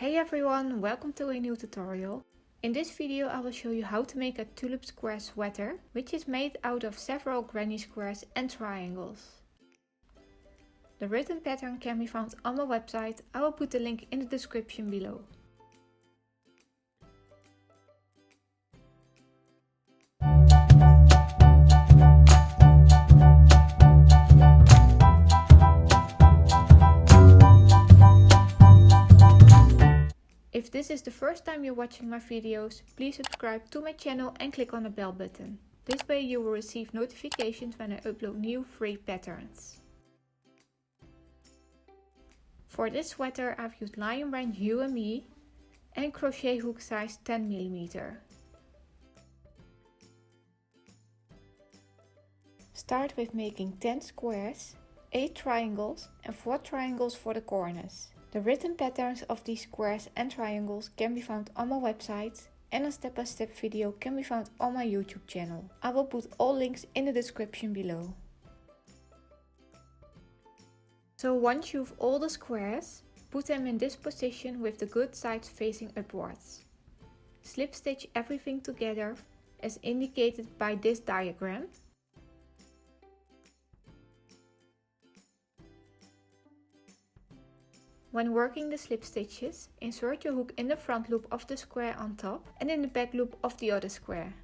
Hey everyone, welcome to a new tutorial. In this video I will show you how to make a tulip square sweater, which is made out of several granny squares and triangles. The written pattern can be found on my website. I will put the link in the description below. If this is the first time you're watching my videos, please subscribe to my channel and click on the bell button. This way you will receive notifications when I upload new free patterns. For this sweater I've used lion brand hue+me and crochet hook size 10mm. Start with making 10 squares, 8 triangles and 4 triangles for the corners. The written patterns of these squares and triangles can be found on my website, and a step-by-step video can be found on my YouTube channel. I will put all links in the description below. So once you've all the squares, put them in this position with the good sides facing upwards. Slip stitch everything together as indicated by this diagram. When working the slip stitches, insert your hook in the front loop of the square on top and in the back loop of the other square.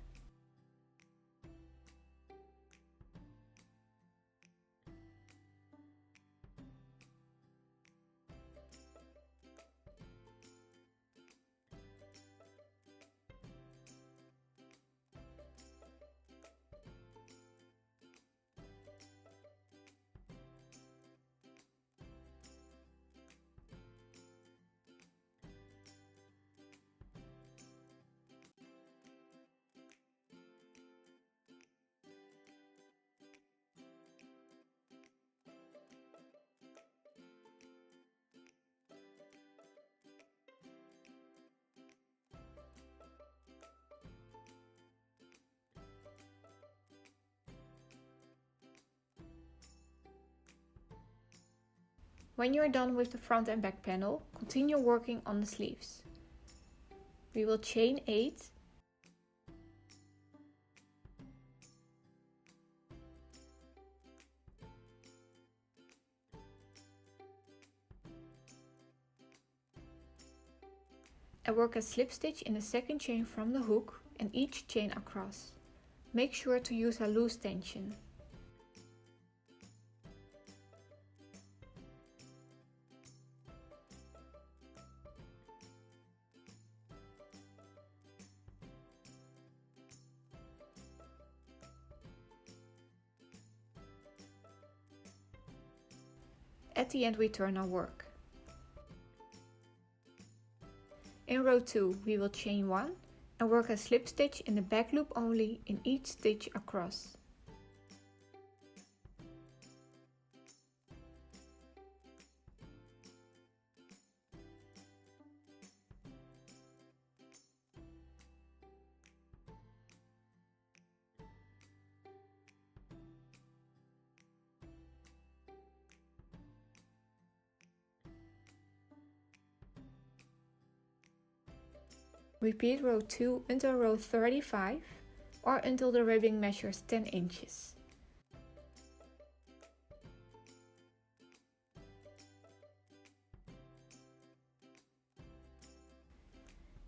When you are done with the front and back panel, continue working on the sleeves. We will chain 8 and work a slip stitch in the second chain from the hook and each chain across. Make sure to use a loose tension. At the end we turn our work. In row 2 we will chain 1 and work a slip stitch in the back loop only in each stitch across. Repeat row 2 until row 35 or until the ribbing measures 10 inches.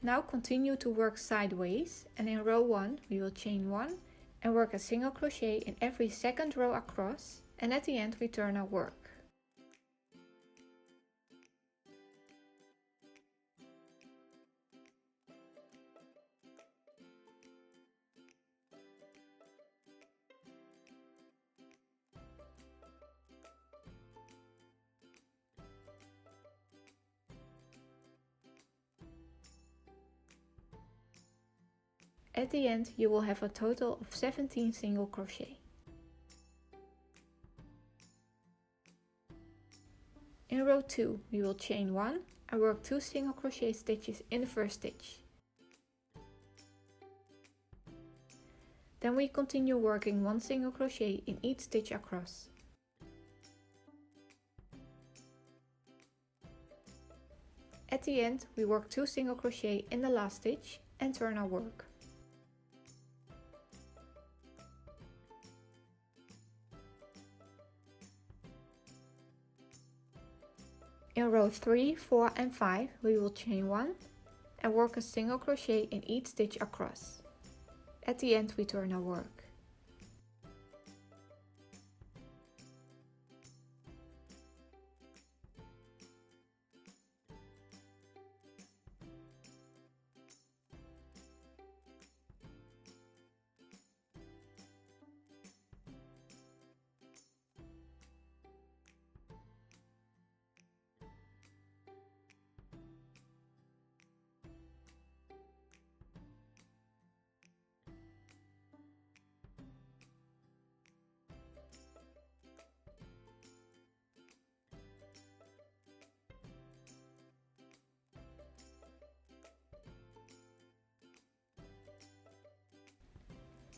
Now continue to work sideways, and in row 1 we will chain 1 and work a single crochet in every second row across, and at the end we turn our work. At the end you will have a total of 17 single crochet. In row 2 we will chain 1 and work 2 single crochet stitches in the first stitch. Then we continue working 1 single crochet in each stitch across. At the end, we work 2 single crochet in the last stitch and turn our work. In row 3, 4 and 5 we will chain 1 and work a single crochet in each stitch across. At the end we turn our work.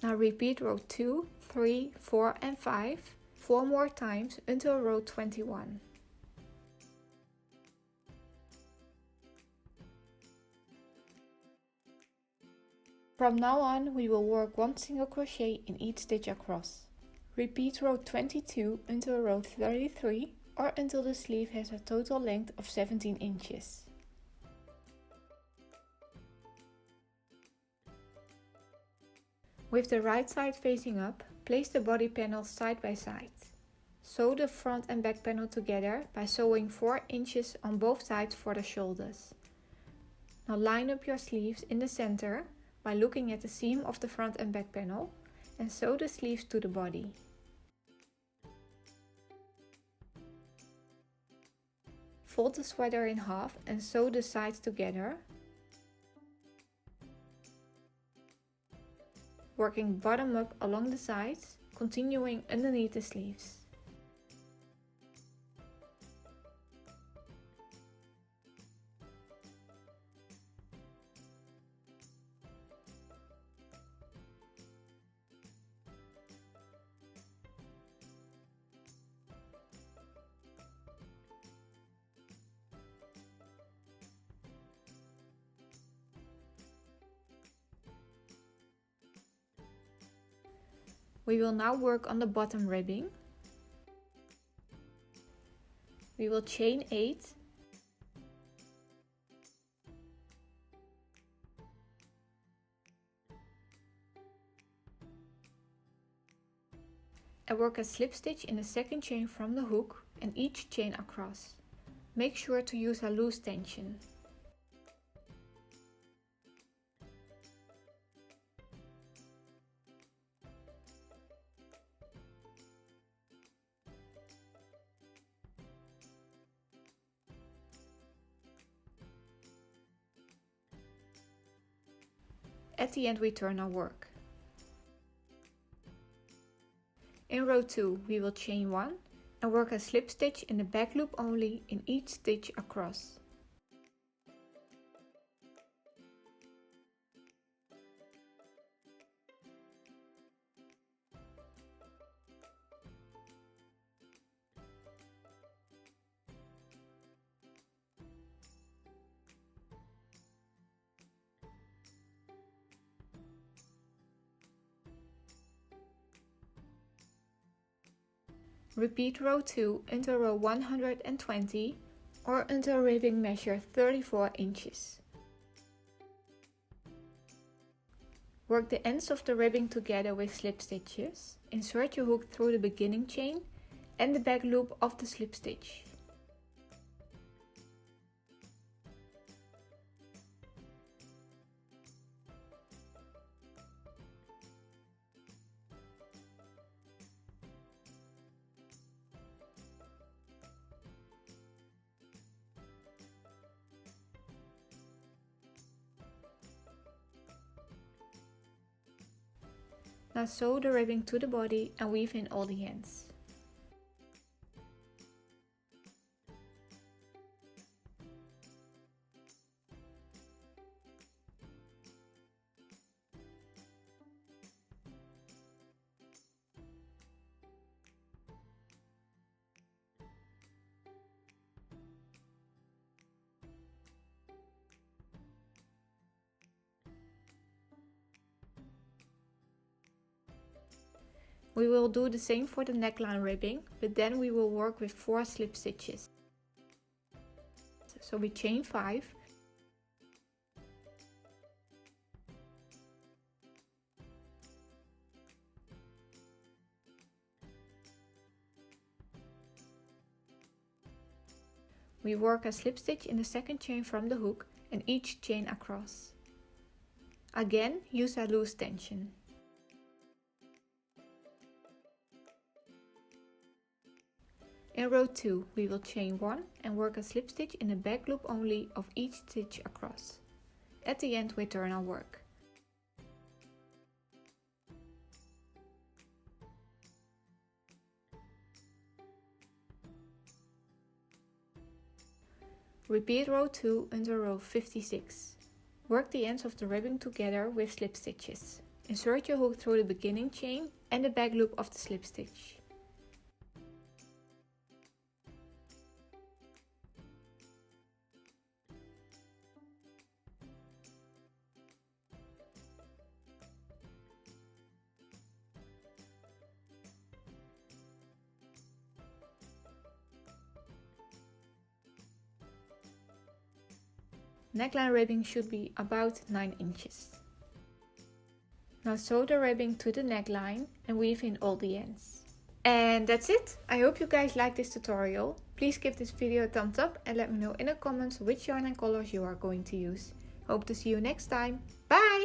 Now repeat row 2, 3, 4 and 5 4 more times until row 21. From now on we will work 1 single crochet in each stitch across. Repeat row 22 until row 33 or until the sleeve has a total length of 17 inches. With the right side facing up, place the body panels side by side. Sew the front and back panel together by sewing 4 inches on both sides for the shoulders. Now line up your sleeves in the center by looking at the seam of the front and back panel and sew the sleeves to the body. Fold the sweater in half and sew the sides together, working bottom up along the sides, continuing underneath the sleeves. We will now work on the bottom ribbing. We will chain 8 and work a slip stitch in the second chain from the hook and each chain across. Make sure to use a loose tension. At the end we turn our work. In row 2 we will chain 1 and work a slip stitch in the back loop only in each stitch across. Repeat row 2 until row 120 or until ribbing measure 34 inches. Work the ends of the ribbing together with slip stitches. Insert your hook through the beginning chain and the back loop of the slip stitch. Now sew the ribbing to the body and weave in all the ends. We will do the same for the neckline ribbing, but then we will work with 4 slip stitches. So we chain 5. We work a slip stitch in the second chain from the hook and each chain across. Again, use a loose tension. In row 2 we will chain 1 and work a slip stitch in the back loop only of each stitch across. At the end we turn our work. Repeat row 2 until row 56. Work the ends of the ribbon together with slip stitches. Insert your hook through the beginning chain and the back loop of the slip stitch. Neckline ribbing should be about 9 inches. Now sew the ribbing to the neckline and weave in all the ends. And that's it! I hope you guys liked this tutorial. Please give this video a thumbs up and let me know in the comments which yarn and colors you are going to use. Hope to see you next time. Bye!